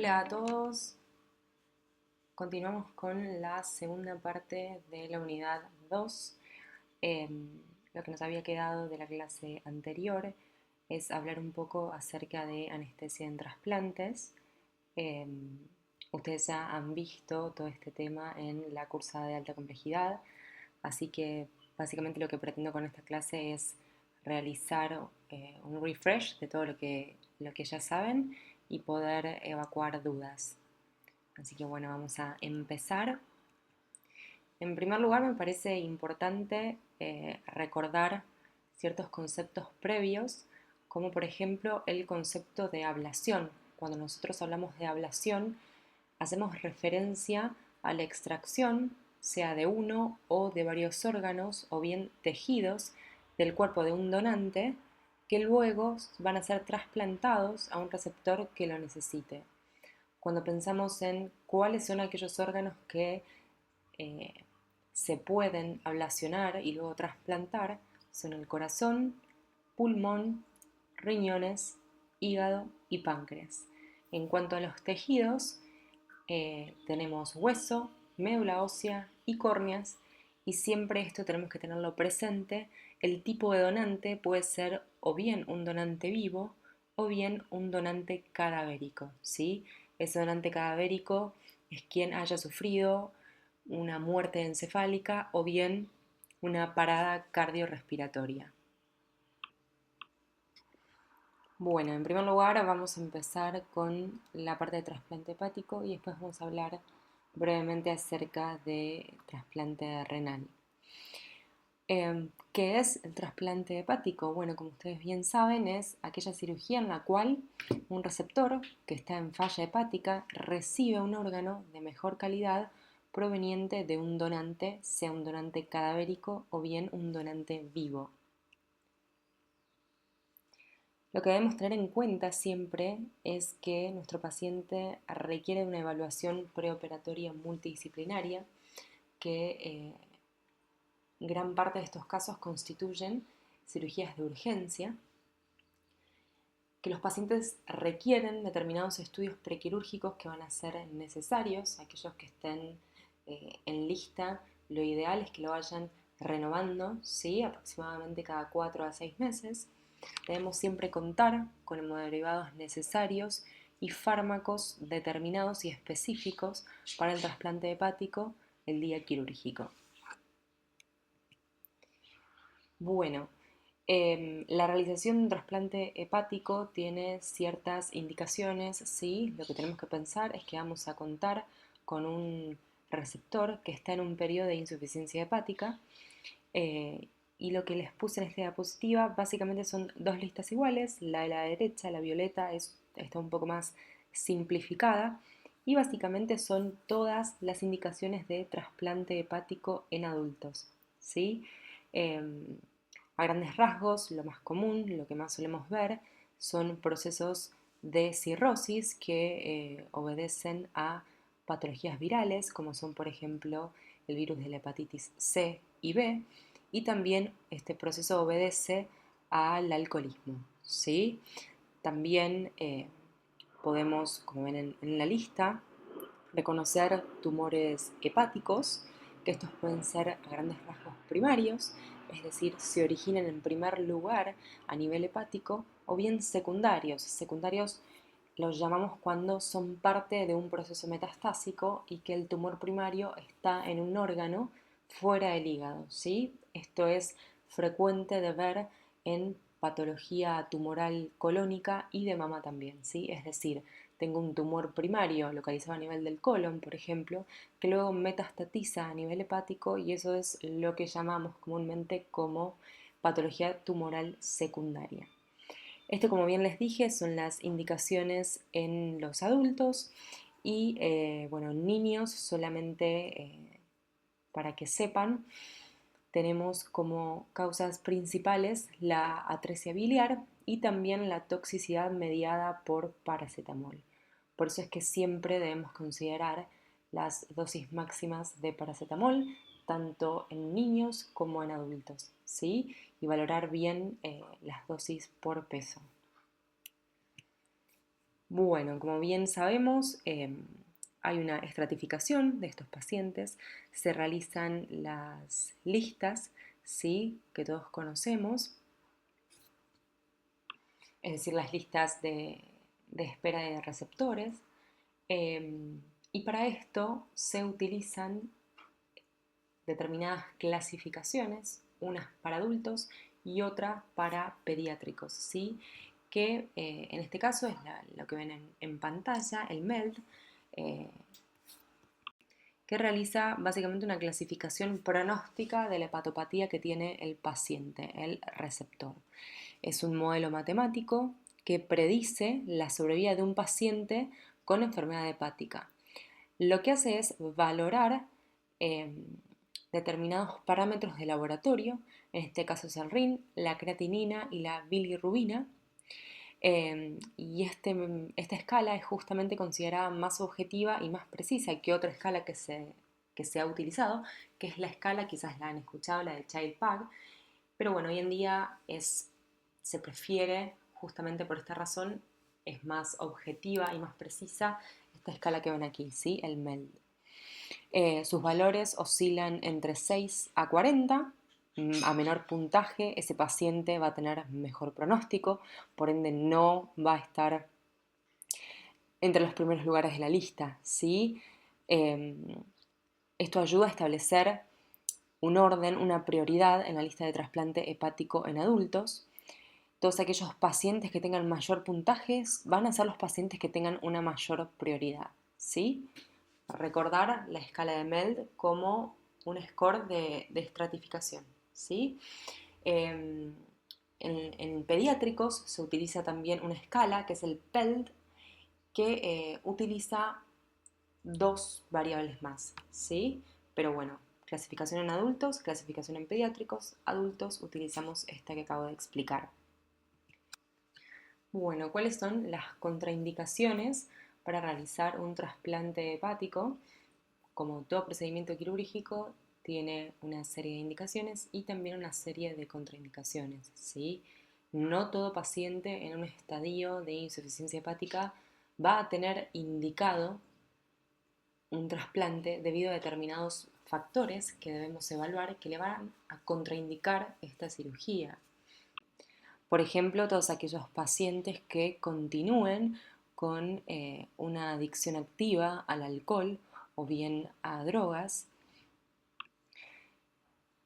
Hola a todos, continuamos con la segunda parte de la unidad 2. Lo que nos había quedado de la clase anterior es hablar un poco acerca de anestesia en trasplantes. Ustedes ya han visto todo este tema en la cursada de alta complejidad, así que básicamente lo que pretendo con esta clase es realizar un refresh de todo lo que ya saben y poder evacuar dudas. Así que bueno, vamos a empezar. En primer lugar, me parece importante recordar ciertos conceptos previos, como por ejemplo el concepto de ablación. Cuando nosotros hablamos de ablación, hacemos referencia a la extracción, sea de uno o de varios órganos o bien tejidos del cuerpo de un donante, que luego van a ser trasplantados a un receptor que lo necesite. Cuando pensamos en cuáles son aquellos órganos que eh, se pueden ablacionar y luego trasplantar, son el corazón, pulmón, riñones, hígado y páncreas. En cuanto a los tejidos, tenemos hueso, médula ósea y córneas, y siempre esto tenemos que tenerlo presente. El tipo de donante puede ser o bien un donante vivo o bien un donante cadavérico, ¿sí? Ese donante cadavérico es quien haya sufrido una muerte encefálica o bien una parada cardiorrespiratoria. Bueno, en primer lugar vamos a empezar con la parte de trasplante hepático y después vamos a hablar brevemente acerca de trasplante renal. ¿Qué es el trasplante hepático? Bueno, como ustedes bien saben, es aquella cirugía en la cual un receptor que está en falla hepática recibe un órgano de mejor calidad proveniente de un donante, sea un donante cadavérico o bien un donante vivo. Lo que debemos tener en cuenta siempre es que nuestro paciente requiere una evaluación preoperatoria multidisciplinaria, que gran parte de estos casos constituyen cirugías de urgencia, que los pacientes requieren determinados estudios prequirúrgicos que van a ser necesarios, aquellos que estén en lista, lo ideal es que lo vayan renovando, ¿sí? Aproximadamente cada 4 a 6 meses. Debemos siempre contar con hemoderivados necesarios y fármacos determinados y específicos para el trasplante hepático el día quirúrgico. Bueno, la realización de un trasplante hepático tiene ciertas indicaciones, ¿sí? Lo que tenemos que pensar es que vamos a contar con un receptor que está en un periodo de insuficiencia hepática, y lo que les puse en esta diapositiva básicamente son dos listas iguales. La de la derecha, la violeta, está un poco más simplificada y básicamente son todas las indicaciones de trasplante hepático en adultos, ¿sí? A grandes rasgos, lo más común, lo que más solemos ver, son procesos de cirrosis que obedecen a patologías virales, como son por ejemplo el virus de la hepatitis C y B, y también este proceso obedece al alcoholismo, ¿sí? También podemos, como ven en la lista, reconocer tumores hepáticos, que estos pueden ser a grandes rasgos primarios, es decir, se originan en primer lugar a nivel hepático, o bien secundarios. Secundarios los llamamos cuando son parte de un proceso metastásico y que el tumor primario está en un órgano fuera del hígado, ¿sí? Esto es frecuente de ver en patología tumoral colónica y de mama también, ¿sí? Es decir, tengo un tumor primario localizado a nivel del colon, por ejemplo, que luego metastatiza a nivel hepático y eso es lo que llamamos comúnmente como patología tumoral secundaria. Esto, como bien les dije, son las indicaciones en los adultos y, bueno, en niños solamente, para que sepan, tenemos como causas principales la atresia biliar y también la toxicidad mediada por paracetamol. Por eso es que siempre debemos considerar las dosis máximas de paracetamol, tanto en niños como en adultos, ¿sí? Y valorar bien las dosis por peso. Bueno, como bien sabemos, hay una estratificación de estos pacientes, se realizan las listas, ¿sí?, que todos conocemos, es decir, las listas de espera de receptores, y para esto se utilizan determinadas clasificaciones, unas para adultos y otras para pediátricos, ¿sí? Que en este caso es lo que ven en pantalla, el MELD, eh, que realiza básicamente una clasificación pronóstica de la hepatopatía que tiene el paciente, el receptor. Es un modelo matemático que predice la sobrevida de un paciente con enfermedad hepática. Lo que hace es valorar eh, determinados parámetros de laboratorio, en este caso es el RIN, la creatinina y la bilirrubina, y esta escala es justamente considerada más objetiva y más precisa que otra escala que se ha utilizado, que es la escala, quizás la han escuchado, la de Child-Pugh, pero bueno, hoy en día se prefiere, justamente por esta razón, es más objetiva y más precisa esta escala que ven aquí, ¿sí? El MELD. Sus valores oscilan entre 6 a 40. A menor puntaje, ese paciente va a tener mejor pronóstico, por ende no va a estar entre los primeros lugares de la lista, ¿sí? Eh, Esto ayuda a establecer un orden, una prioridad en la lista de trasplante hepático en adultos. Todos aquellos pacientes que tengan mayor puntaje van a ser los pacientes que tengan una mayor prioridad, ¿sí? Recordar la escala de MELD como un score de estratificación, ¿sí? En, en pediátricos se utiliza también una escala que es el PELD, que utiliza dos variables más, ¿sí? Pero bueno, clasificación en adultos, clasificación en pediátricos, adultos utilizamos esta que acabo de explicar. Bueno, ¿cuáles son las contraindicaciones para realizar un trasplante hepático? Como todo procedimiento quirúrgico, tiene una serie de indicaciones y también una serie de contraindicaciones, ¿sí? No todo paciente en un estadio de insuficiencia hepática va a tener indicado un trasplante debido a determinados factores que debemos evaluar que le van a contraindicar esta cirugía. Por ejemplo, todos aquellos pacientes que continúen con una adicción activa al alcohol o bien a drogas.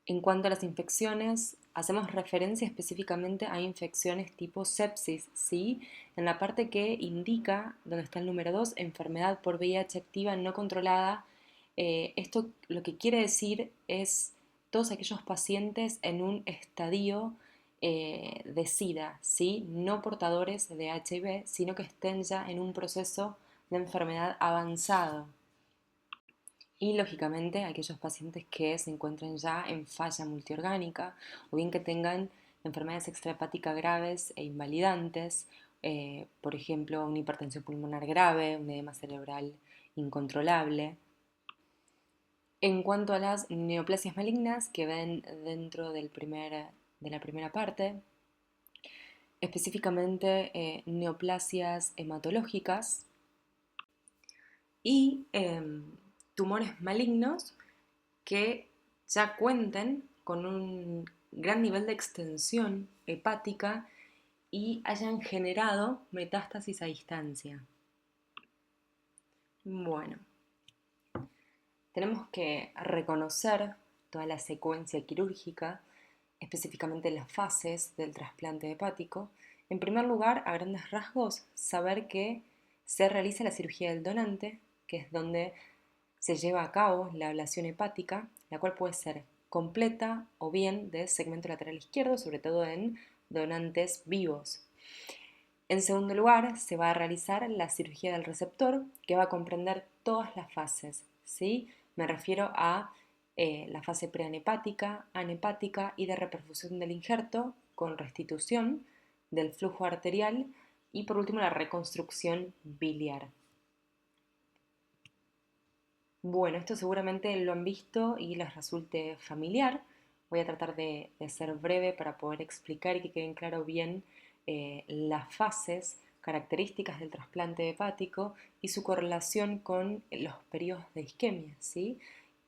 En cuanto a las infecciones, hacemos referencia específicamente a infecciones tipo sepsis, ¿sí? En la parte que indica, donde está el número 2, enfermedad por VIH activa no controlada. Esto lo que quiere decir es todos aquellos pacientes en un estadio de SIDA, ¿sí? No portadores de HIV, sino que estén ya en un proceso de enfermedad avanzado. Y lógicamente aquellos pacientes que se encuentren ya en falla multiorgánica o bien que tengan enfermedades extrahepáticas graves e invalidantes, por ejemplo, una hipertensión pulmonar grave, un edema cerebral incontrolable. En cuanto a las neoplasias malignas que ven dentro de la primera parte, específicamente neoplasias hematológicas y tumores malignos que ya cuenten con un gran nivel de extensión hepática y hayan generado metástasis a distancia. Bueno, tenemos que reconocer toda la secuencia quirúrgica, específicamente las fases del trasplante hepático. En primer lugar, a grandes rasgos, saber que se realiza la cirugía del donante, que es donde se lleva a cabo la ablación hepática, la cual puede ser completa o bien de segmento lateral izquierdo, sobre todo en donantes vivos. En segundo lugar, se va a realizar la cirugía del receptor, que va a comprender todas las fases, ¿sí? Me refiero a la fase preanhepática, anhepática y de reperfusión del injerto con restitución del flujo arterial y por último la reconstrucción biliar. Bueno, esto seguramente lo han visto y les resulte familiar. Voy a tratar de ser breve para poder explicar y que queden claro bien las fases características del trasplante hepático y su correlación con los periodos de isquemia, ¿sí?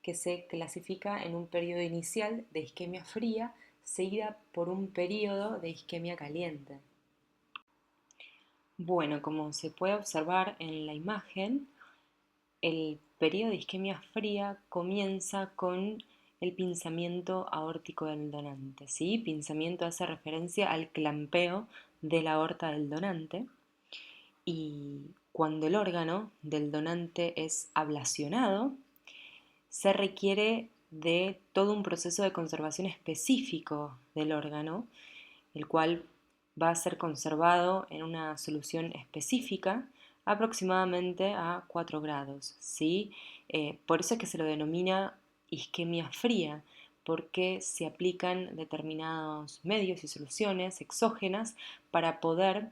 Que se clasifica en un periodo inicial de isquemia fría seguida por un periodo de isquemia caliente. Bueno, como se puede observar en la imagen, el periodo de isquemia fría comienza con el pinzamiento aórtico del donante, ¿sí? Pinzamiento hace referencia al clampeo de la aorta del donante, y cuando el órgano del donante es ablacionado, se requiere de todo un proceso de conservación específico del órgano, el cual va a ser conservado en una solución específica aproximadamente a 4 grados, ¿sí? Por eso es que se lo denomina isquemia fría, porque se aplican determinados medios y soluciones exógenas para poder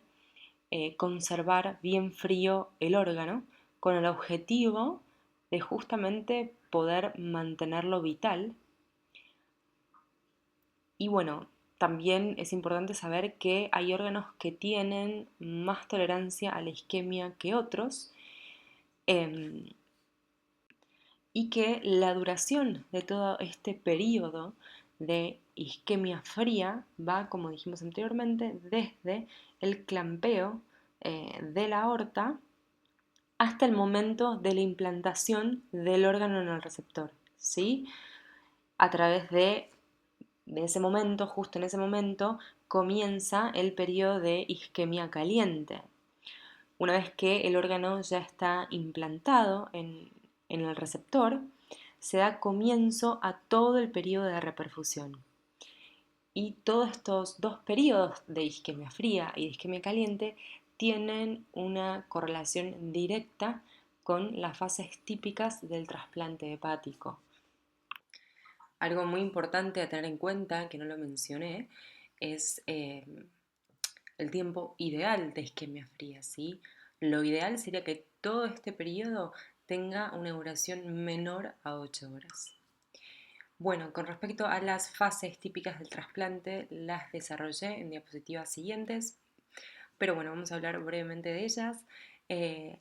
conservar bien frío el órgano con el objetivo de justamente poder mantenerlo vital. Y bueno, también es importante saber que hay órganos que tienen más tolerancia a la isquemia que otros, eh, y que la duración de todo este periodo de isquemia fría va, como dijimos anteriormente, desde el clampeo de la aorta hasta el momento de la implantación del órgano en el receptor, ¿sí? A través de ese momento, justo en ese momento, comienza el periodo de isquemia caliente. Una vez que el órgano ya está implantado en el receptor, se da comienzo a todo el periodo de reperfusión. Y todos estos dos periodos de isquemia fría y de isquemia caliente tienen una correlación directa con las fases típicas del trasplante hepático. Algo muy importante a tener en cuenta, que no lo mencioné, es el tiempo ideal de isquemia fría, ¿sí? Lo ideal sería que todo este periodo tenga una duración menor a 8 horas. Bueno, con respecto a las fases típicas del trasplante, las desarrollé en diapositivas siguientes, pero bueno, vamos a hablar brevemente de ellas.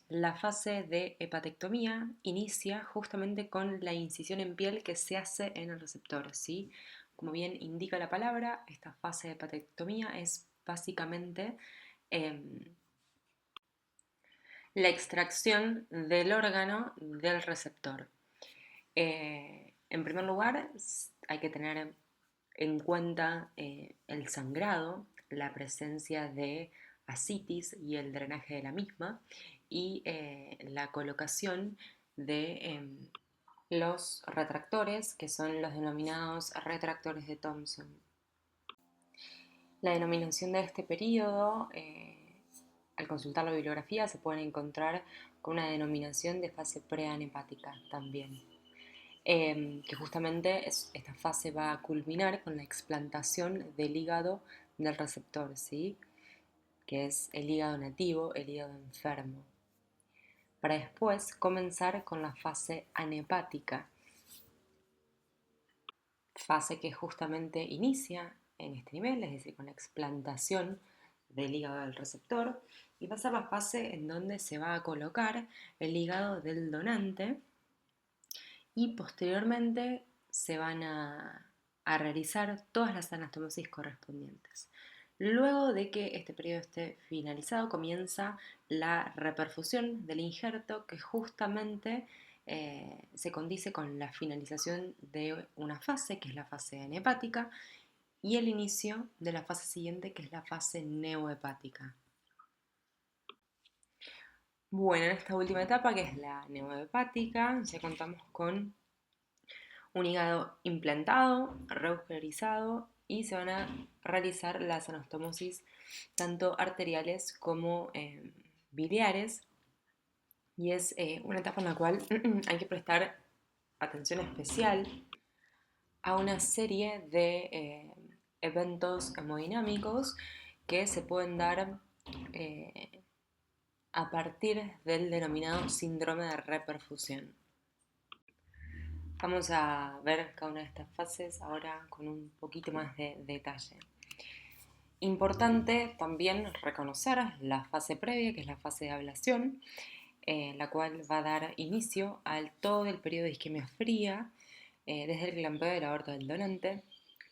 La fase de hepatectomía inicia justamente con la incisión en piel que se hace en el receptor, ¿sí? Como bien indica la palabra, esta fase de hepatectomía es básicamente la extracción del órgano del receptor. En primer lugar, hay que tener en cuenta el sangrado, la presencia de ascitis y el drenaje de la misma, y la colocación de los retractores, que son los denominados retractores de Thomson. La denominación de este periodo, al consultar la bibliografía, se pueden encontrar con una denominación de fase preanhepática también. Que justamente esta fase va a culminar con la explantación del hígado del receptor, ¿sí? Que es el hígado nativo, el hígado enfermo, para después comenzar con la fase anhepática, fase que justamente inicia en este nivel, es decir, con la explantación del hígado del receptor, y va a ser la fase en donde se va a colocar el hígado del donante, y posteriormente se van a realizar todas las anastomosis correspondientes. Luego de que este periodo esté finalizado, comienza la reperfusión del injerto, que justamente se condice con la finalización de una fase, que es la fase anhepática, y el inicio de la fase siguiente, que es la fase neohepática. Bueno, en esta última etapa, que es la neohepática, ya contamos con un hígado implantado, reusclerizado, y se van a realizar las anastomosis tanto arteriales como biliares, y es una etapa en la cual hay que prestar atención especial a una serie de eventos hemodinámicos que se pueden dar a partir del denominado síndrome de reperfusión. Vamos a ver cada una de estas fases ahora con un poquito más de detalle. Importante también reconocer la fase previa, que es la fase de ablación, la cual va a dar inicio al todo el periodo de isquemia fría, desde el clampeo de la aorta del donante.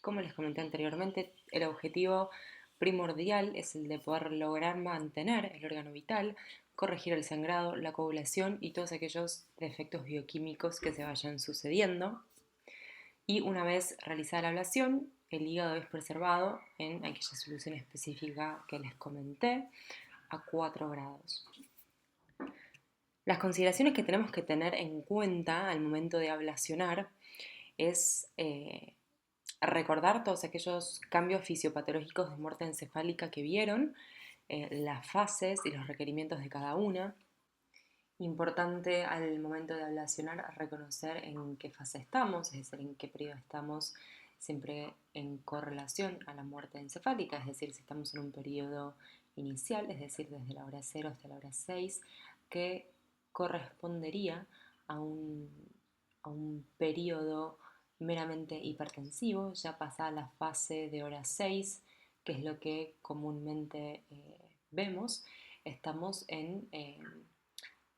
Como les comenté anteriormente, el objetivo primordial es el de poder lograr mantener el órgano vital, corregir el sangrado, la coagulación y todos aquellos defectos bioquímicos que se vayan sucediendo. Y una vez realizada la ablación, el hígado es preservado en aquella solución específica que les comenté a 4 grados. Las consideraciones que tenemos que tener en cuenta al momento de ablacionar es recordar todos aquellos cambios fisiopatológicos de muerte encefálica que vieron, las fases y los requerimientos de cada una. Importante al momento de ablacionar reconocer en qué fase estamos, es decir, en qué periodo estamos, siempre en correlación a la muerte encefálica, es decir, si estamos en un periodo inicial, es decir, desde la hora 0 hasta la hora 6, que correspondería a un periodo meramente hipertensivo, ya pasada la fase de hora 6, que es lo que comúnmente vemos, estamos en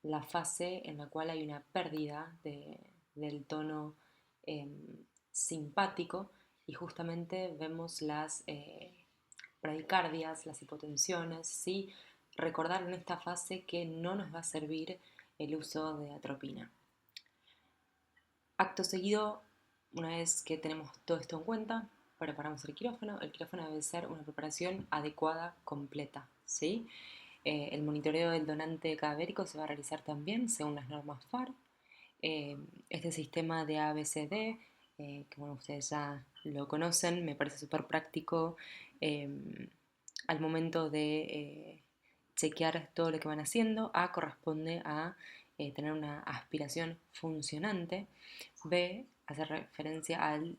la fase en la cual hay una pérdida del tono eh, simpático y justamente vemos las bradicardias, las hipotensiones, ¿sí? Recordar en esta fase que no nos va a servir el uso de atropina. Acto seguido, una vez que tenemos todo esto en cuenta, preparamos el quirófano. El quirófano debe ser una preparación adecuada, completa, ¿sí? El monitoreo del donante cadavérico se va a realizar también según las normas FAR. Este sistema de ABCD, que bueno, ustedes ya lo conocen, me parece súper práctico al momento de chequear todo lo que van haciendo. A corresponde a tener una aspiración funcionante. B hace referencia al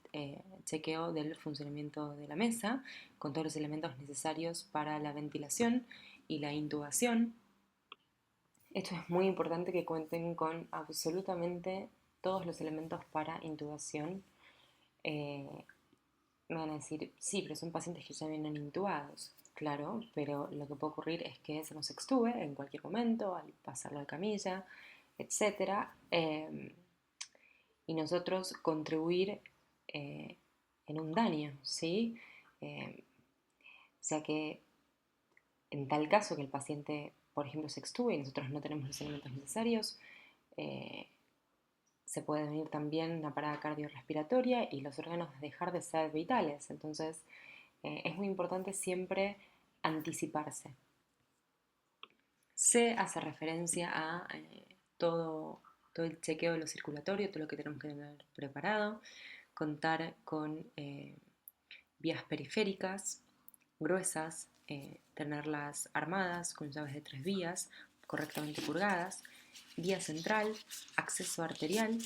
chequeo del funcionamiento de la mesa con todos los elementos necesarios para la ventilación y la intubación. Esto es muy importante que cuenten con absolutamente todos los elementos para intubación. Eh, Me van a decir, sí, pero son pacientes que ya vienen intubados. Claro, pero lo que puede ocurrir es que se nos extube en cualquier momento, al pasarlo de camilla, etc. Y nosotros contribuir en un daño, ¿sí? Eh, o sea que en tal caso que el paciente, por ejemplo, se extube y nosotros no tenemos los elementos necesarios, eh, se puede venir también una parada cardiorrespiratoria y los órganos dejar de ser vitales. Entonces, es muy importante siempre anticiparse. Se hace referencia a todo el chequeo de lo circulatorio, todo lo que tenemos que tener preparado, contar con vías periféricas gruesas, tenerlas armadas con llaves de 3 vías, correctamente purgadas, vía central, acceso arterial,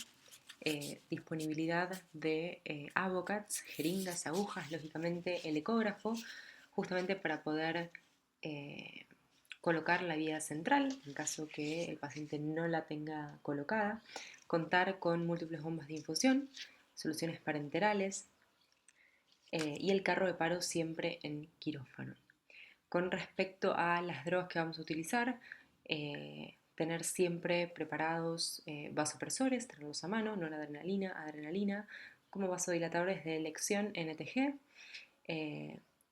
disponibilidad de avocats, jeringas, agujas, lógicamente el ecógrafo, justamente para poder colocar la vía central, en caso que el paciente no la tenga colocada, contar con múltiples bombas de infusión, soluciones parenterales, y el carro de paro siempre en quirófano. Con respecto a las drogas que vamos a utilizar, tener siempre preparados vasopresores, tenerlos a mano, noradrenalina, adrenalina, como vasodilatadores de elección NTG,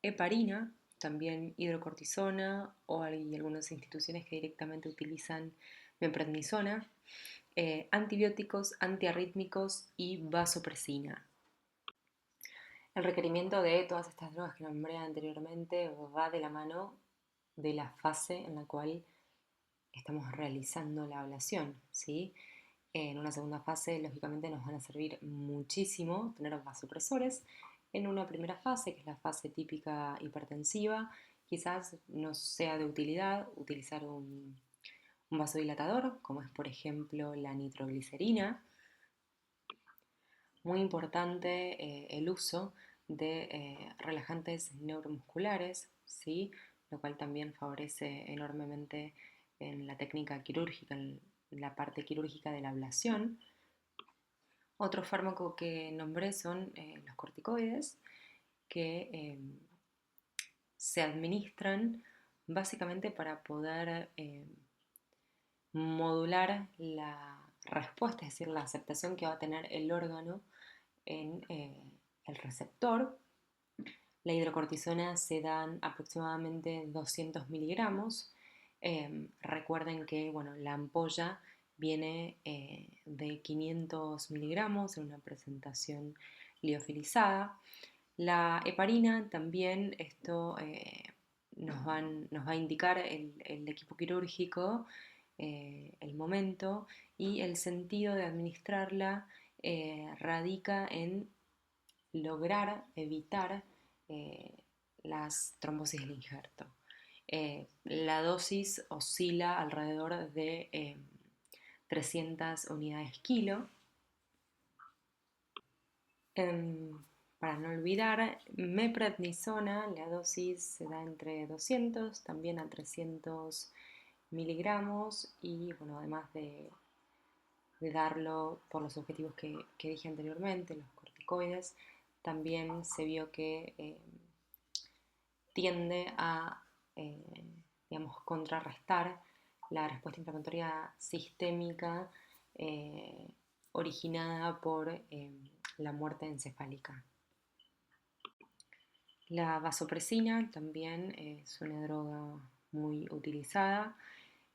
heparina, también hidrocortisona o hay algunas instituciones que directamente utilizan meprednisona, antibióticos, antiarrítmicos y vasopresina. El requerimiento de todas estas drogas que nombré anteriormente va de la mano de la fase en la cual estamos realizando la ablación, ¿sí? En una segunda fase, lógicamente, nos van a servir muchísimo tener vasopresores. En una primera fase, que es la fase típica hipertensiva, quizás nos sea de utilidad utilizar un vasodilatador, como es por ejemplo la nitroglicerina. Muy importante el uso de relajantes neuromusculares, ¿sí? Lo cual también favorece enormemente en la técnica quirúrgica, en la parte quirúrgica de la ablación. Otro fármaco que nombré son los corticoides, que se administran básicamente para poder modular la respuesta, es decir, la aceptación que va a tener el órgano en el receptor. La hidrocortisona se dan aproximadamente 200 miligramos. Recuerden que bueno, la ampolla viene de 500 miligramos en una presentación liofilizada. La heparina también, esto nos va a indicar el equipo quirúrgico, el momento y el sentido de administrarla radica en lograr evitar eh, las trombosis del injerto. La dosis oscila alrededor de 300 unidades kilo. Para no olvidar, meprednisona, la dosis se da entre 200 también a 300 miligramos y bueno, además de darlo por los objetivos que dije anteriormente, los corticoides, también se vio que tiende a, digamos, contrarrestar la respuesta inflamatoria sistémica originada por la muerte encefálica. La vasopresina también es una droga muy utilizada.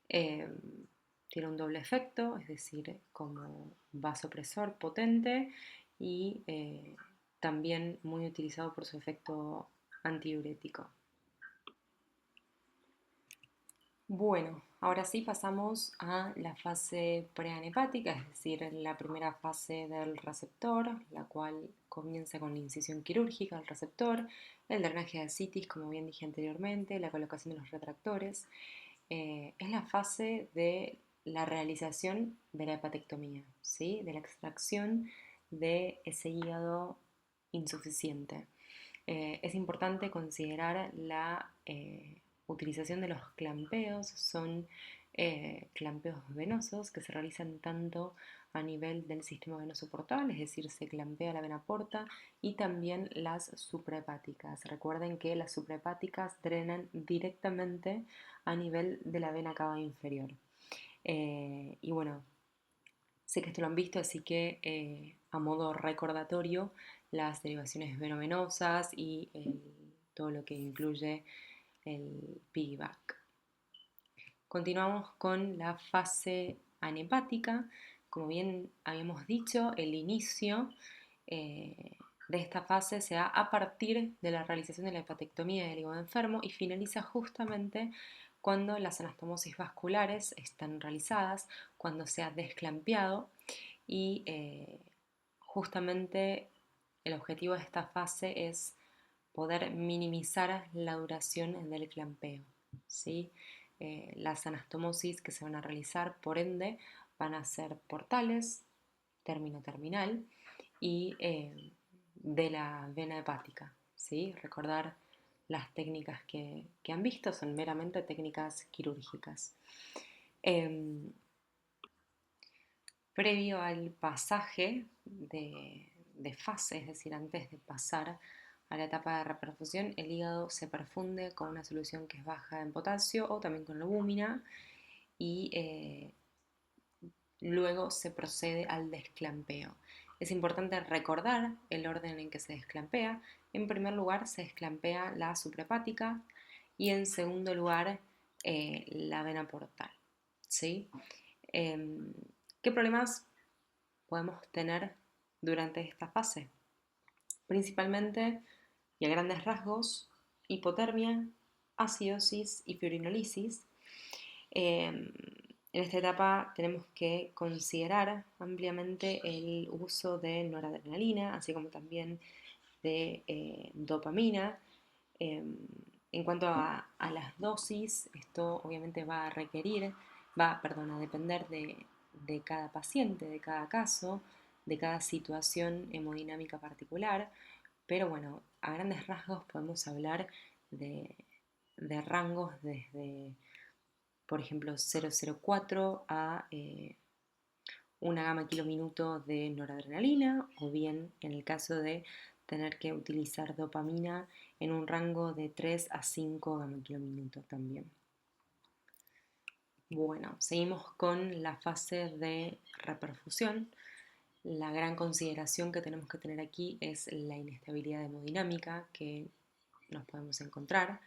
Tiene un doble efecto, es decir, como vasopresor potente y también muy utilizado por su efecto antidiurético. Bueno, ahora sí pasamos a la fase preanhepática, es decir, la primera fase del receptor, la cual comienza con la incisión quirúrgica del receptor, el drenaje de ascitis, como bien dije anteriormente, la colocación de los retractores. Es la fase de la realización de la hepatectomía, ¿sí? De la extracción de ese hígado insuficiente. Es importante considerar la utilización de los clampeos. Son clampeos venosos que se realizan tanto a nivel del sistema venoso portal, es decir, se clampea la vena porta, y también las suprahepáticas. Recuerden que las suprahepáticas drenan directamente a nivel de la vena cava inferior. Y bueno, sé que esto lo han visto, así que a modo recordatorio, las derivaciones venovenosas y todo lo que incluye el piggyback. Continuamos con la fase anhepática. Como bien habíamos dicho, el inicio de esta fase se da a partir de la realización de la hepatectomía del hígado enfermo y finaliza justamente cuando las anastomosis vasculares están realizadas, cuando se ha desclampeado y justamente el objetivo de esta fase es poder minimizar la duración del clampeo, ¿sí? Las anastomosis que se van a realizar, por ende, van a ser portales, término terminal, y de la vena hepática, ¿sí? Recordar las técnicas que han visto son meramente técnicas quirúrgicas. Previo al pasaje de fase, es decir, antes de pasar a la etapa de reperfusión, el hígado se perfunde con una solución que es baja en potasio o también con albúmina y luego se procede al desclampeo. Es importante recordar el orden en que se desclampea. En primer lugar se desclampea la suprahepática y en segundo lugar la vena portal, ¿sí? ¿Qué problemas podemos tener durante esta fase? Principalmente y a grandes rasgos, hipotermia, acidosis y fibrinolisis. En esta etapa tenemos que considerar ampliamente el uso de noradrenalina, así como también de dopamina. En cuanto a las dosis, esto obviamente va a depender de cada paciente, de cada caso, de cada situación hemodinámica particular, pero bueno, a grandes rasgos podemos hablar de rangos desde, por ejemplo, 0,04 a 1 gama kilominuto de noradrenalina, o bien en el caso de tener que utilizar dopamina en un rango de 3 a 5 gamma-kilo-minuto también. Bueno, seguimos con la fase de reperfusión. La gran consideración que tenemos que tener aquí es la inestabilidad hemodinámica que nos podemos encontrar.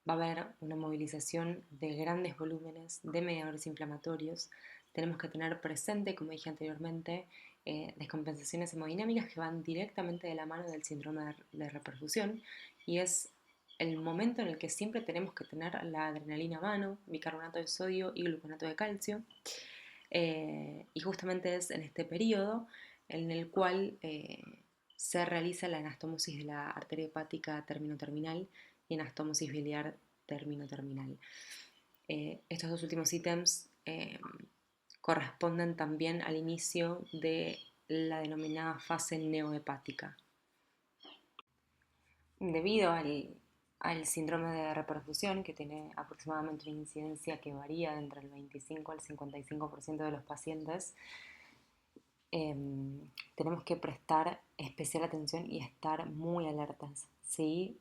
Va a haber una movilización de grandes volúmenes de mediadores inflamatorios. Tenemos que tener presente, como dije anteriormente, descompensaciones hemodinámicas que van directamente de la mano del síndrome de reperfusión, y es el momento en el que siempre tenemos que tener la adrenalina a mano, bicarbonato de sodio y gluconato de calcio, y justamente es en este periodo en el cual se realiza la anastomosis de la arteria hepática término-terminal y anastomosis biliar término-terminal. Estos dos últimos ítems corresponden también al inicio de la denominada fase neohepática. Debido al síndrome de reperfusión, que tiene aproximadamente una incidencia que varía entre el 25 al 55% de los pacientes, tenemos que prestar especial atención y estar muy alertas, ¿sí?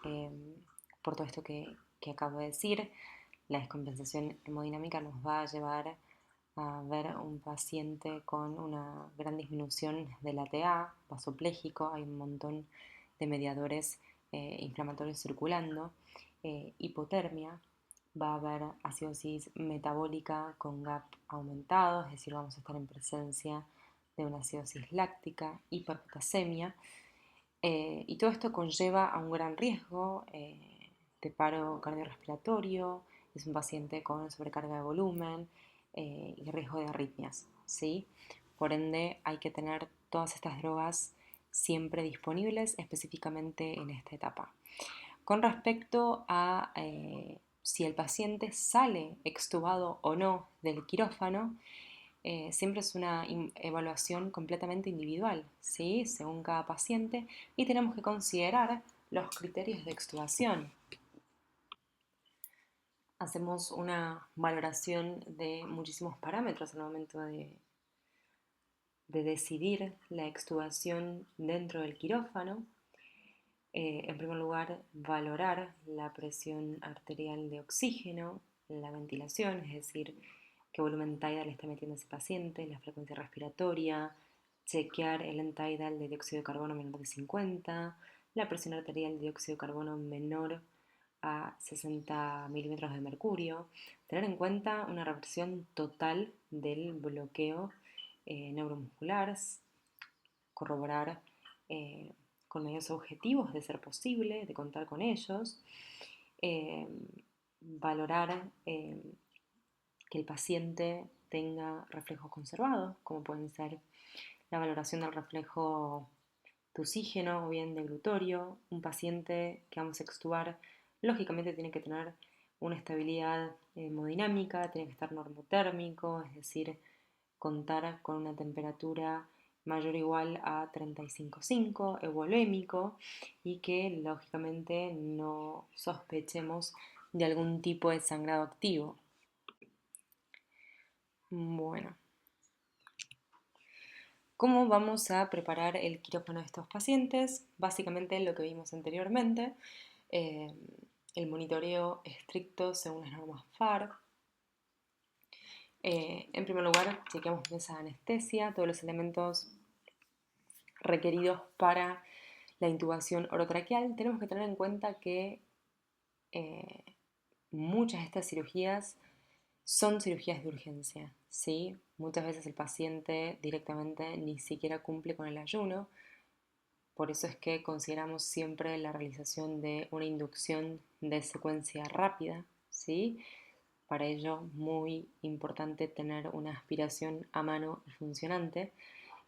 Por todo esto que acabo de decir, la descompensación hemodinámica nos va a llevar a ver un paciente con una gran disminución del ATA vasopléjico, hay un montón de mediadores inflamatorios circulando, hipotermia, va a haber acidosis metabólica con GAP aumentado, es decir, vamos a estar en presencia de una acidosis láctica, hiperpotasemia, y todo esto conlleva a un gran riesgo de paro cardiorrespiratorio, es un paciente con sobrecarga de volumen y riesgo de arritmias, ¿sí? Por ende, hay que tener todas estas drogas siempre disponibles, específicamente en esta etapa. Con respecto a si el paciente sale extubado o no del quirófano, siempre es una evaluación completamente individual, ¿sí? Según cada paciente, y tenemos que considerar los criterios de extubación. Hacemos una valoración de muchísimos parámetros al momento de decidir la extubación dentro del quirófano. En primer lugar, valorar la presión arterial de oxígeno, la ventilación, es decir, qué volumen tidal está metiendo ese paciente, la frecuencia respiratoria, chequear el end-tidal de dióxido de carbono menor de 50, la presión arterial de dióxido de carbono menor a 60 milímetros de mercurio, tener en cuenta una reversión total del bloqueo neuromuscular, corroborar con medios objetivos de ser posible, de contar con ellos, eh, valorar que el paciente tenga reflejos conservados, como pueden ser la valoración del reflejo tusígeno o bien de glutorio. Un paciente que vamos a extubar lógicamente tiene que tener una estabilidad hemodinámica, tiene que estar normotérmico, es decir, contar con una temperatura mayor o igual a 35,5, euvolémico, y que lógicamente no sospechemos de algún tipo de sangrado activo. Bueno, ¿cómo vamos a preparar el quirófano de estos pacientes? Básicamente lo que vimos anteriormente, el monitoreo estricto según las normas FAR. En primer lugar, chequeamos mesa de anestesia, todos los elementos requeridos para la intubación orotraqueal. Tenemos que tener en cuenta que muchas de estas cirugías son cirugías de urgencia, ¿sí? Muchas veces el paciente directamente ni siquiera cumple con el ayuno, por eso es que consideramos siempre la realización de una inducción de secuencia rápida, ¿sí? Para ello, muy importante tener una aspiración a mano y funcionante.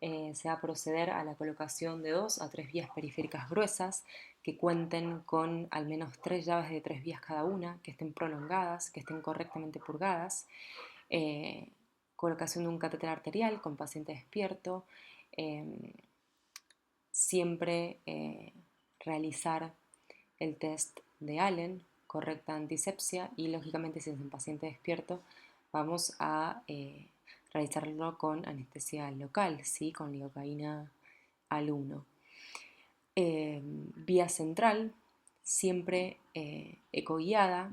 Se va a proceder a la colocación de 2 a 3 vías periféricas gruesas que cuenten con al menos 3 llaves de 3 vías cada una, que estén prolongadas, que estén correctamente purgadas. Colocación de un catéter arterial con paciente despierto. Siempre realizar el test de Allen, correcta antisepsia, y lógicamente si es un paciente despierto vamos a realizarlo con anestesia local, ¿sí? Con lidocaína al 1. Vía central, siempre ecoguiada.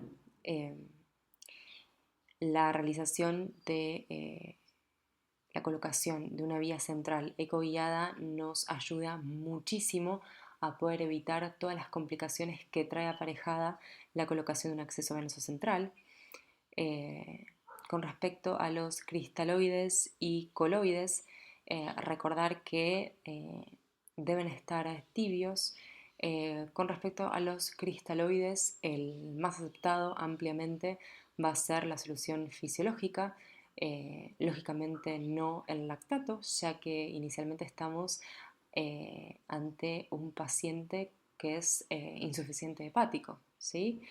La realización de la colocación de una vía central ecoguiada nos ayuda muchísimo a poder evitar todas las complicaciones que trae aparejada la colocación de un acceso venoso central. Con respecto a los cristaloides y coloides, recordar que deben estar tibios. Con respecto a los cristaloides, el más aceptado ampliamente va a ser la solución fisiológica, lógicamente no el lactato, ya que inicialmente estamos ante un paciente que es insuficiente hepático, ¿sí?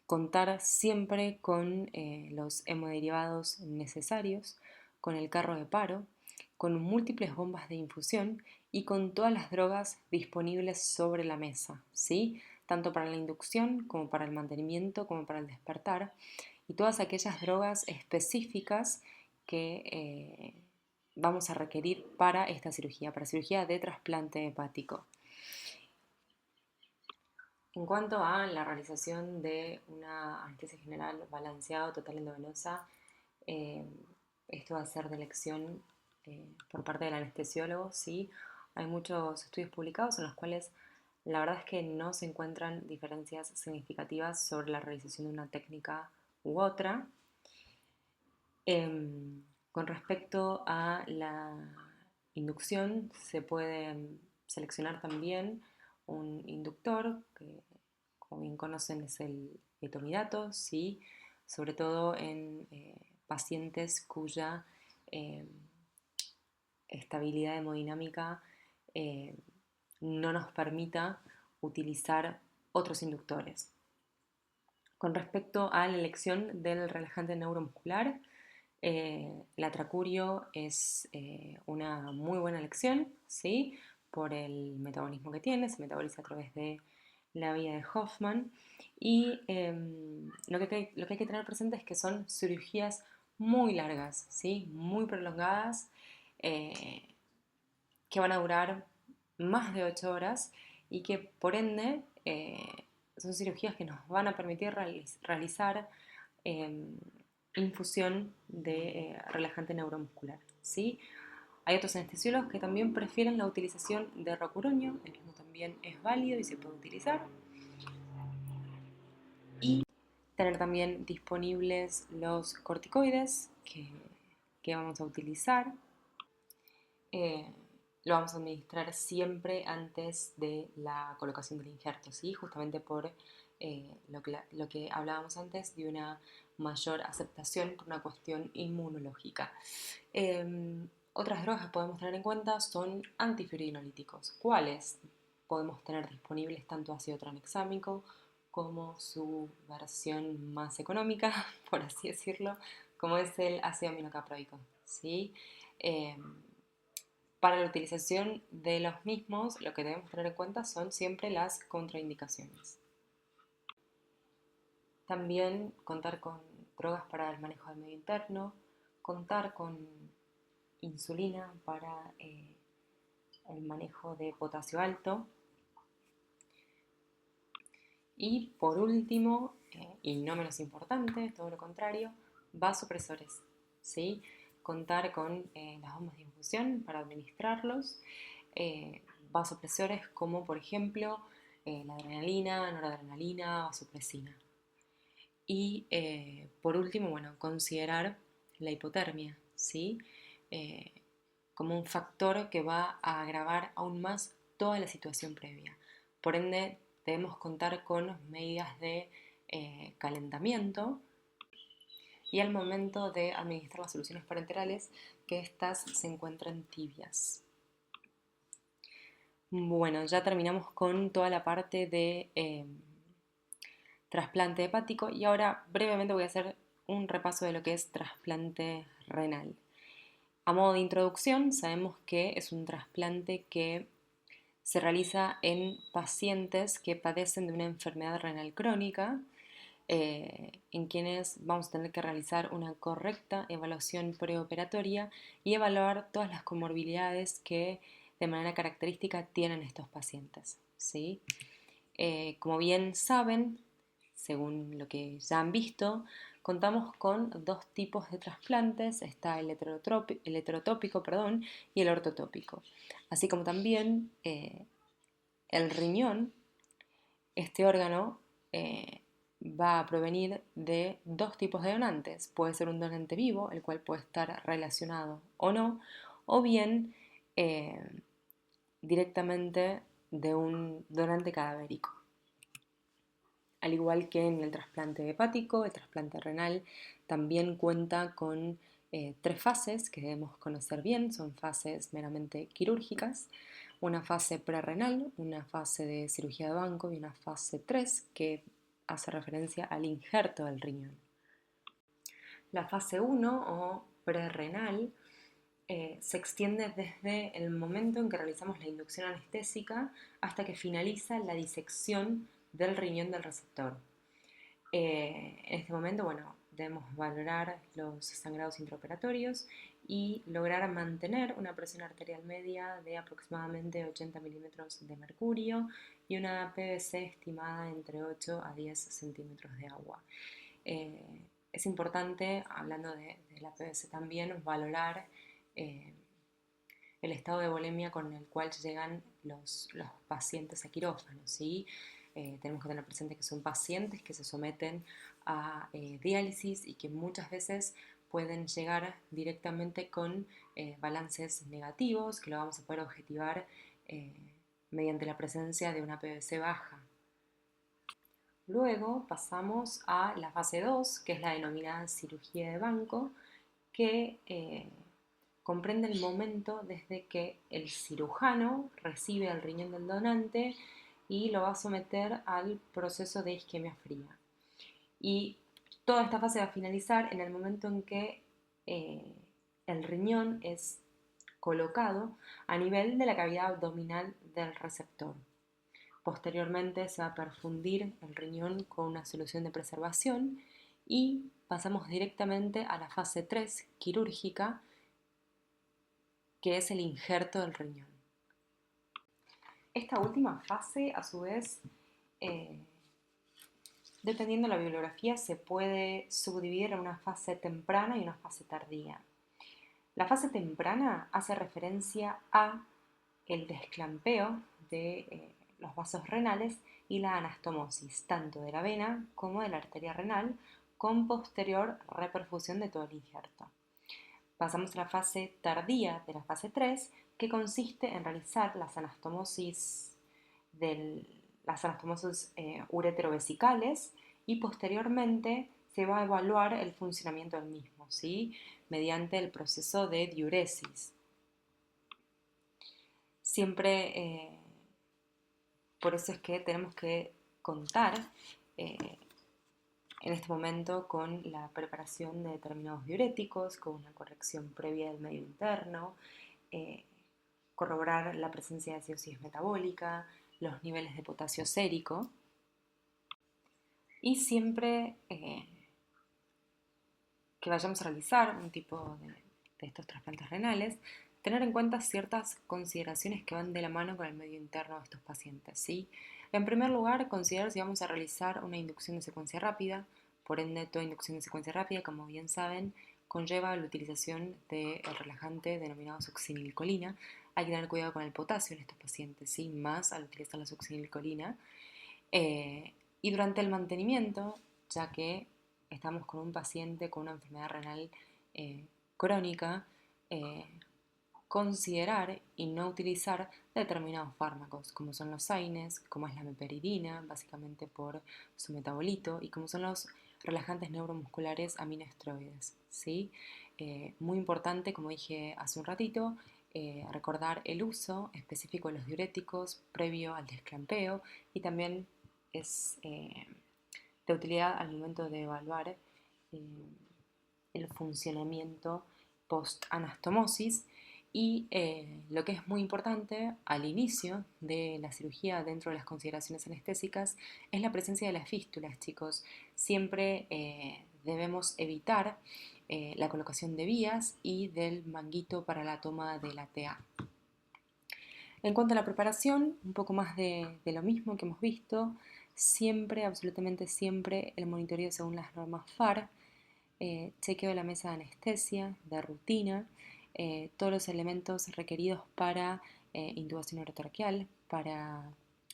Contar siempre con los hemoderivados necesarios, con el carro de paro, con múltiples bombas de infusión y con todas las drogas disponibles sobre la mesa, ¿sí? Tanto para la inducción como para el mantenimiento como para el despertar, y todas aquellas drogas específicas que vamos a requerir para esta cirugía, para cirugía de trasplante hepático. En cuanto a la realización de una anestesia general balanceada total endovenosa, eh, esto va a ser de elección por parte del anestesiólogo, sí. Hay muchos estudios publicados en los cuales la verdad es que no se encuentran diferencias significativas sobre la realización de una técnica u otra. Con respecto a la inducción, se puede seleccionar también un inductor, que como bien conocen es el etomidato, ¿sí? Sobre todo en pacientes cuya eh, estabilidad hemodinámica eh, no nos permita utilizar otros inductores. Con respecto a la elección del relajante neuromuscular, el atracurio es una muy buena elección, ¿sí? Por el metabolismo que tiene, se metaboliza a través de la vía de Hoffman. Y lo que hay que tener presente es que son cirugías muy largas, ¿sí? Muy prolongadas, eh, que van a durar más de 8 horas y que por ende son cirugías que nos van a permitir realizar eh, infusión de relajante neuromuscular, ¿sí? Hay otros anestesiólogos que también prefieren la utilización de rocuronio, el mismo también es válido y se puede utilizar. Y tener también disponibles los corticoides que vamos a utilizar. Eh, lo vamos a administrar siempre antes de la colocación del injerto, ¿sí? Justamente por lo que hablábamos antes de una mayor aceptación por una cuestión inmunológica. Otras drogas que podemos tener en cuenta son antifibrinolytíticos. ¿Cuáles podemos tener disponibles? Tanto ácido tranexámico como su versión más económica, por así decirlo, como es el ácido aminocaproico, ¿sí? Eh, para la utilización de los mismos, lo que debemos tener en cuenta son siempre las contraindicaciones. También contar con drogas para el manejo del medio interno, contar con insulina para el manejo de potasio alto. Y por último, y no menos importante, todo lo contrario, vasopresores, ¿sí? Contar con las bombas de infusión para administrarlos, vasopresores como por ejemplo la adrenalina, noradrenalina, vasopresina. Y por último, bueno, considerar la hipotermia, ¿sí? Eh, como un factor que va a agravar aún más toda la situación previa. Por ende, debemos contar con medidas de calentamiento y al momento de administrar las soluciones parenterales, que éstas se encuentren tibias. Bueno, ya terminamos con toda la parte de trasplante hepático y ahora brevemente voy a hacer un repaso de lo que es trasplante renal. A modo de introducción, sabemos que es un trasplante que se realiza en pacientes que padecen de una enfermedad renal crónica, en quienes vamos a tener que realizar una correcta evaluación preoperatoria y evaluar todas las comorbilidades que de manera característica tienen estos pacientes, ¿sí? Como bien saben, según lo que ya han visto, contamos con dos tipos de trasplantes, está el heterotópico, y el ortotópico, así como también el riñón. Este órgano va a provenir de dos tipos de donantes. Puede ser un donante vivo, el cual puede estar relacionado o no, o bien eh, directamente de un donante cadavérico. Al igual que en el trasplante hepático, el trasplante renal también cuenta con tres fases que debemos conocer bien, son fases meramente quirúrgicas, una fase prerrenal, una fase de cirugía de banco y una fase 3 que hace referencia al injerto del riñón. La fase 1 o prerrenal se extiende desde el momento en que realizamos la inducción anestésica hasta que finaliza la disección del riñón del receptor. En este momento, bueno, debemos valorar los sangrados intraoperatorios y lograr mantener una presión arterial media de aproximadamente 80 milímetros de mercurio y una PVC estimada entre 8 a 10 centímetros de agua. Es importante, hablando de la PVC también, valorar el estado de volemia con el cual llegan los pacientes a quirófano, ¿sí? Tenemos que tener presente que son pacientes que se someten a diálisis y que muchas veces pueden llegar directamente con balances negativos, que lo vamos a poder objetivar mediante la presencia de una PVC baja. Luego pasamos a la fase 2, que es la denominada cirugía de banco, que comprende el momento desde que el cirujano recibe el riñón del donante y lo va a someter al proceso de isquemia fría. Y toda esta fase va a finalizar en el momento en que el riñón es colocado a nivel de la cavidad abdominal del receptor. Posteriormente se va a perfundir el riñón con una solución de preservación y pasamos directamente a la fase 3 quirúrgica, que es el injerto del riñón. Esta última fase, a su vez, dependiendo de la bibliografía, se puede subdividir en una fase temprana y una fase tardía. La fase temprana hace referencia a el desclampeo de los vasos renales y la anastomosis, tanto de la vena como de la arteria renal, con posterior reperfusión de todo el injerto. Pasamos a la fase tardía de la fase 3, que consiste en realizar las anastomosis ureterovesicales y posteriormente se va a evaluar el funcionamiento del mismo, ¿sí? Mediante el proceso de diuresis. Siempre, por eso es que tenemos que contar en este momento con la preparación de determinados diuréticos, con una corrección previa del medio interno, corroborar la presencia de acidosis metabólica, los niveles de potasio sérico y siempre que vayamos a realizar un tipo de estos trasplantes renales, tener en cuenta ciertas consideraciones que van de la mano con el medio interno de estos pacientes, ¿sí? En primer lugar, considerar si vamos a realizar una inducción de secuencia rápida. Por ende, toda inducción de secuencia rápida, como bien saben, conlleva la utilización del relajante denominado succinilcolina. Hay que tener cuidado con el potasio en estos pacientes, ¿sí? Más al utilizar la succinilcolina. Y durante el mantenimiento, ya que estamos con un paciente con una enfermedad renal crónica, considerar y no utilizar determinados fármacos, como son los AINES, como es la meperidina, básicamente por su metabolito, y como son los relajantes neuromusculares aminoesteroides, ¿sí? Muy importante, como dije hace un ratito, recordar el uso específico de los diuréticos previo al desclampeo y también es de utilidad al momento de evaluar el funcionamiento post-anastomosis y lo que es muy importante al inicio de la cirugía dentro de las consideraciones anestésicas es la presencia de las fístulas, chicos. Siempre debemos evitar la colocación de vías y del manguito para la toma de la TA. En cuanto a la preparación, un poco más de lo mismo que hemos visto, siempre, absolutamente siempre, el monitoreo según las normas FAR, chequeo de la mesa de anestesia, de rutina, todos los elementos requeridos para intubación orotraqueal, para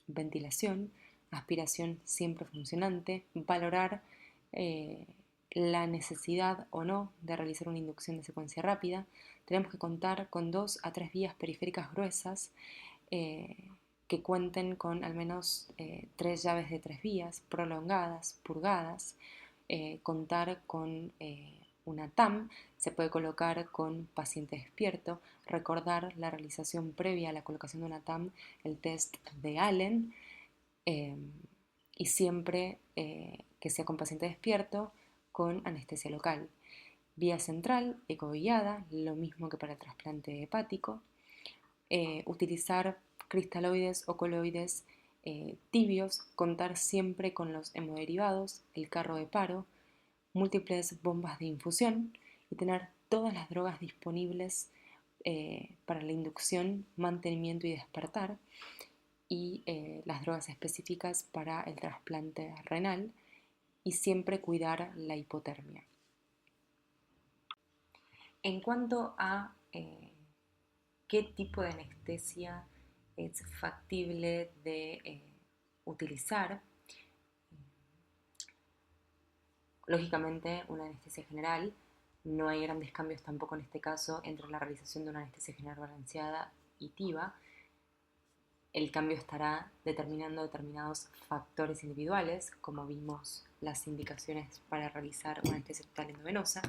ventilación, aspiración siempre funcionante, valorar eh, la necesidad o no de realizar una inducción de secuencia rápida. Tenemos que contar con 2 a 3 vías periféricas gruesas eh, que cuenten con al menos 3 llaves de 3 vías, prolongadas, purgadas, contar con una TAM, se puede colocar con paciente despierto, recordar la realización previa a la colocación de una TAM, el test de Allen, eh, y siempre que sea con paciente despierto, con anestesia local. Vía central, ecoguiada, lo mismo que para el trasplante hepático. Utilizar cristaloides o coloides tibios, contar siempre con los hemoderivados, el carro de paro, múltiples bombas de infusión y tener todas las drogas disponibles para la inducción, mantenimiento y despertar, y las drogas específicas para el trasplante renal, y siempre cuidar la hipotermia. En cuanto a qué tipo de anestesia es factible de utilizar, lógicamente una anestesia general, no hay grandes cambios tampoco en este caso entre la realización de una anestesia general balanceada y TIVA. El cambio estará determinando determinados factores individuales, como vimos las indicaciones para realizar una anestesia total endovenosa,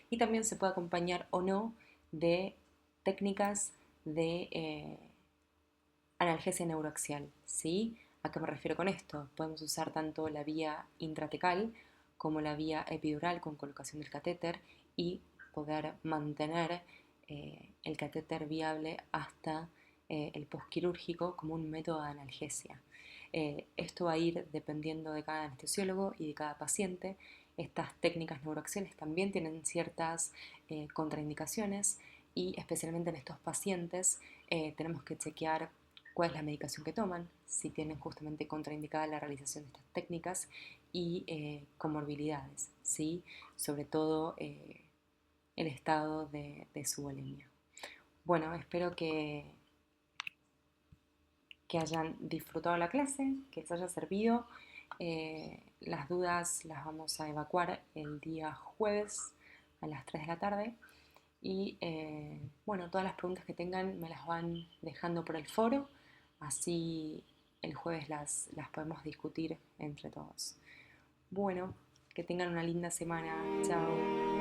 y también se puede acompañar o no de técnicas de analgesia neuroaxial, ¿sí? ¿A qué me refiero con esto? Podemos usar tanto la vía intratecal como la vía epidural con colocación del catéter y poder mantener el catéter viable hasta el postquirúrgico como un método de analgesia. Esto va a ir dependiendo de cada anestesiólogo y de cada paciente. Estas técnicas neuroaxiales también tienen ciertas contraindicaciones, y especialmente en estos pacientes tenemos que chequear cuál es la medicación que toman, si tienen justamente contraindicada la realización de estas técnicas, y comorbilidades, ¿sí? Sobre todo el estado de su bulimia. Bueno, espero que hayan disfrutado la clase, que les haya servido. Las dudas las vamos a evacuar el día jueves a las 3 de la tarde. Y bueno, todas las preguntas que tengan me las van dejando por el foro, así el jueves las podemos discutir entre todos. Bueno, que tengan una linda semana. Chao.